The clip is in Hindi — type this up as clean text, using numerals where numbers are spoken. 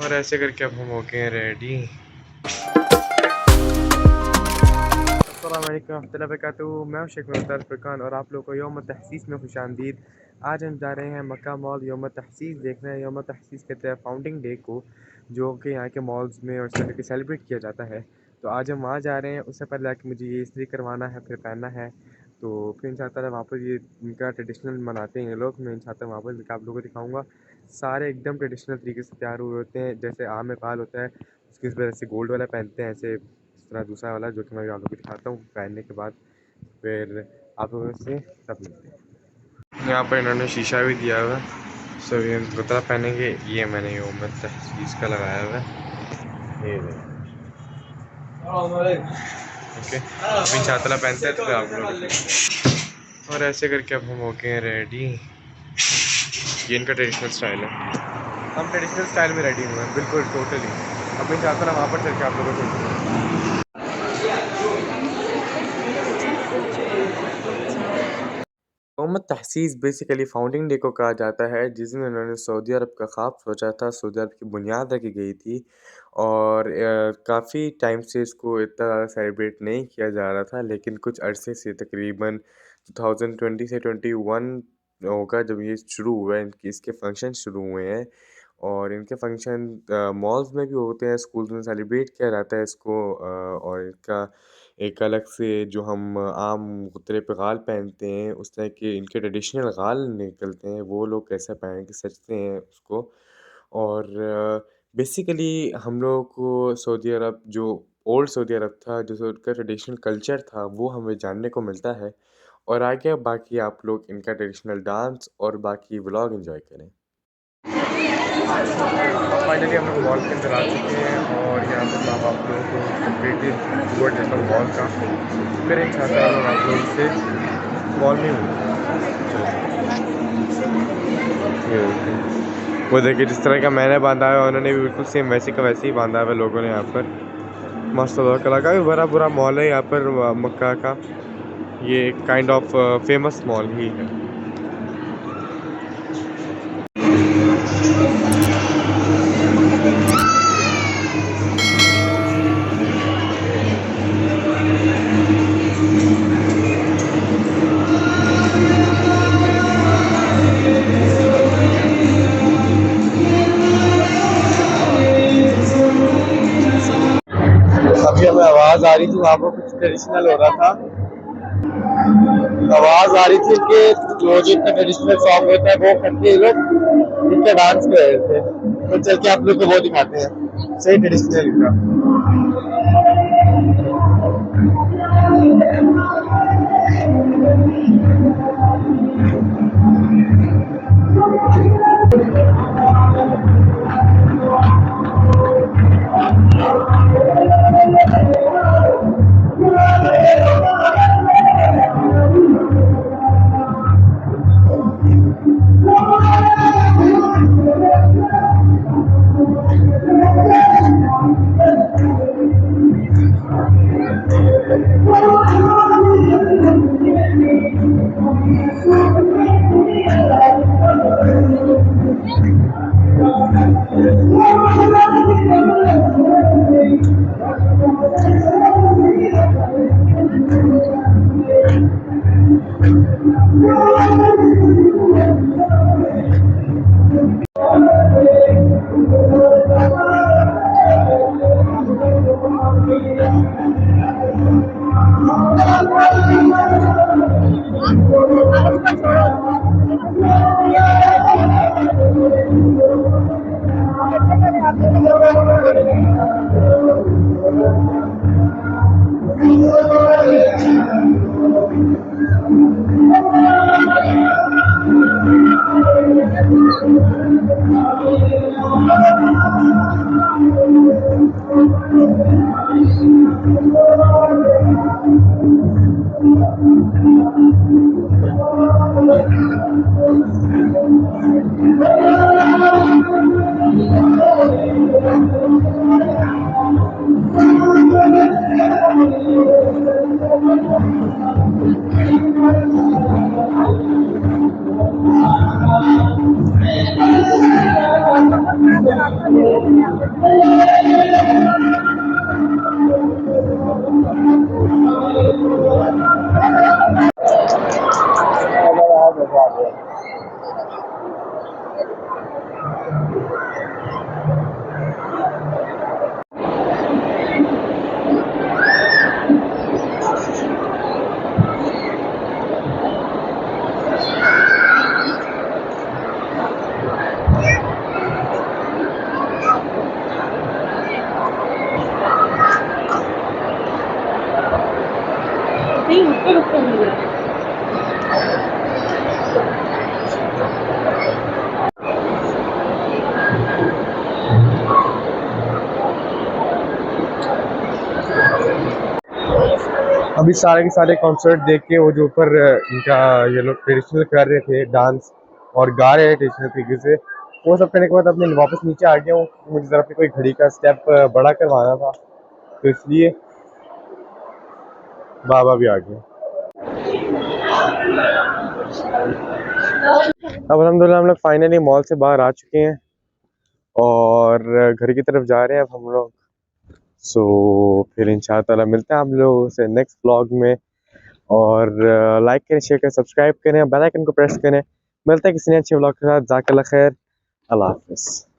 और ऐसे करके अब हम हो गए हैं रेडी। अस्सलाम वालेकुम रहमतुल्लाहि व बरकातुहू। मैं हूं शेख मुमताज़ फ़ुरक़ान और आप लोगों को यौम तहसीस में खुशामदीद। आज हम जा रहे हैं मक्का मॉल यौम तहसीस देखना है। यौम तहसीस कहते हैं फाउंडिंग डे को, जो कि यहाँ के मॉल्स में और इस तरह के सेलिब्रेट किया जाता है। तो आज हम वहाँ जा रहे हैं। उससे पहले आके मुझे ये इस्त्री करवाना है, फिर पहनना है। तो फिर इंशाअल्लाह वहाँ पर ये उनका ट्रेडिशनल मनाते हैं ये लोग। मैं इंशाअल्लाह वहाँ पर आप लोगों को दिखाऊँगा। सारे एकदम ट्रेडिशनल तरीके से तैयार हुए होते हैं, जैसे आम में पाल होता है उसकी वजह से गोल्ड वाला पहनते हैं, ऐसे इस तरह दूसरा वाला जो कि मैं आप लोगों को दिखाता हूँ पहनने के बाद। फिर आप लोगों से तब मिलते हैं। यहाँ पर इन्होंने शीशा भी दिया हुआ है, सभी हम गुतरा पहनेंगे। ये मैंने यौम तहसीस का लगाया हुआ है, ये ओके। अभी इंशाअल्लाह पहनते हैं तो फिर आप लोग। और ऐसे करके अब हम हो गए हैं रेडी। ये इनका ट्रेडिशनल स्टाइल है, हम ट्रेडिशनल स्टाइल में रेडी हुए हैं बिल्कुल टोटली। अब इंशाअल्लाह वहाँ पर चल के आप लोगों को। मोहम्मद तहसीस बेसिकली फाउंडिंग डे को कहा जाता है, जिसमें उन्होंने सऊदी अरब का ख्वाब सोचा था, सऊदी अरब की बुनियाद रखी गई थी। और काफ़ी टाइम से इसको इतना ज़्यादा सेलिब्रेट नहीं किया जा रहा था, लेकिन कुछ अरसे से तकरीबन 2020 से 21 होगा जब ये शुरू हुआ है, इनकी इसके फंक्शन शुरू हुए हैं। और इनके फंक्शन मॉल्स में भी होते हैं, स्कूल्स में सेलिब्रेट किया जाता है इसको। और इनका एक अलग से जो हम आम गुतरे पे गाल पहनते हैं, उस तरह के इनके ट्रेडिशनल गाल निकलते हैं, वो लोग कैसे पहन के सजते हैं उसको। और बेसिकली हम लोगों को सऊदी अरब जो ओल्ड सऊदी अरब था, जो उसका ट्रेडिशनल कल्चर था, वो हमें जानने को मिलता है। और आगे बाकी आप लोग इनका ट्रेडिशनल डांस और बाकी व्लॉग एंजॉय करें। फाइनली हम लोग मॉल के अंदर आ चुके हैं और यहाँ पर मैं आप लोगों को कम्प्लीटली टूर देता हूँ मॉल का। फिर इंशाअल्लाह हम आप लोगों से मॉल में वो देखिए जिस तरह का मैंने बांधा है, उन्होंने भी बिल्कुल सेम वैसे का वैसे ही बांधा है लोगों ने यहाँ पर। मस्त कला का भी बड़ा बुरा मॉल है यहाँ पर मक्का का। ये काइंड ऑफ फेमस मॉल ही है। अभी हमें आवाज़ आ रही थी, वहाँ पर कुछ ट्रेडिशनल हो रहा था। आवाज़ आ रही थी कि जो जिनका ट्रेडिशनल सॉन्ग होता है वो करके ये लोग इनका डांस कर रहे थे। तो चल के आप लोग को वो दिखाते हैं सही ट्रेडिशनल का। अभी सारे के सारे कॉन्सर्ट देख के वो जो ऊपर इनका ये लोग ट्रेडिशनल कर रहे थे डांस और गा रहे थे ट्रेडिशनल तरीके से, वो सब करने के बाद अपने वापस नीचे आ गया हूँ। मुझे ज़रा अपनी कोई घड़ी का स्टेप बड़ा करवाना था, तो इसलिए बाबा भी आ गए। अब अल्हम्दुलिल्लाह हम लोग फाइनली मॉल से बाहर आ चुके हैं और घर की तरफ जा रहे हैं अब हम लोग। सो फिर इंशाअल्लाह ताला मिलते हैं आप लोगों से नेक्स्ट व्लॉग में। और लाइक करें, शेयर करें, सब्सक्राइब करें, बेल आइकन को प्रेस करें। मिलते हैं किसी अच्छे व्लॉग के साथ। जाज़ाकल्लाह खैर, अल्लाह हाफ़िज़।